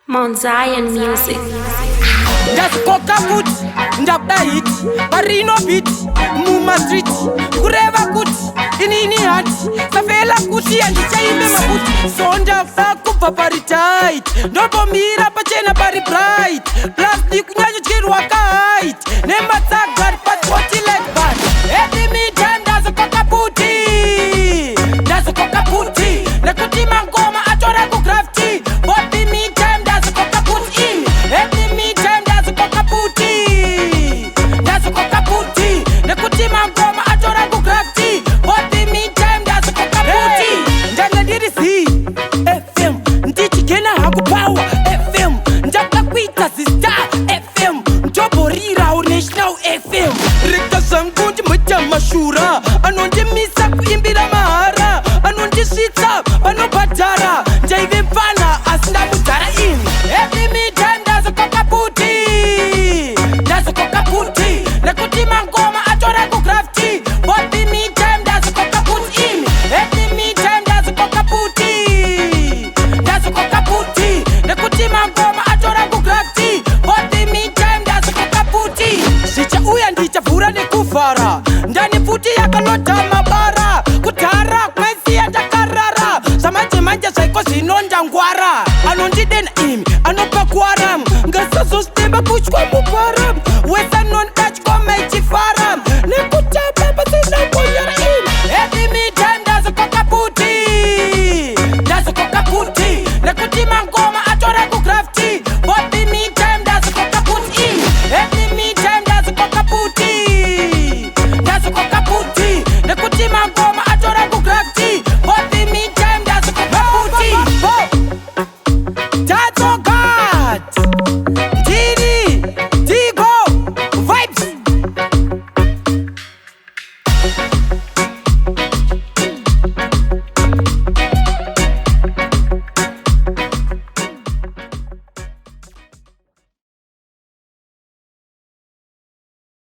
Mount Zion Music. Ndazikoka kuti ndakuda hiti parino biti muma street kureva kuti inini hati safela kuti handichaimbe makuti so ndakuda kubva paritait ndombomira pachena pari bright plastic kunyanyotyirwa kahait nematsagari paswoti like bad edimita ndazikoka puti nekuti mangoma atora kugrafti bodimita ndazikoka puti in edimita ndazikoka puti nekuti mangoma atora kugrafti bodimita ndazikoka puti ndanga ndiri z fm ndichigena hangu power fm ndakuda kuita zista fm ndoborira national fm rega zangu ndimoita mashura anondimisa kuimbira mahara anondisvitsa vanobhadhara ndaive mfana asi ndamudhara ini edimita ndazikoka puti nekuti mangoma atora kugrafti bodimita ndazikoka puti ini edimita ndazikoka puti nekuti mangoma atora kugrafti bodimita ndazikoka puti zvichauya ndichavhura nekuvhara ndani futi yakanota mabara kudhara kwesiya ndakarara zvamanje zvaiko zvino ndangwara anondidena imi anopa kuwaramu ngasazostemba kutya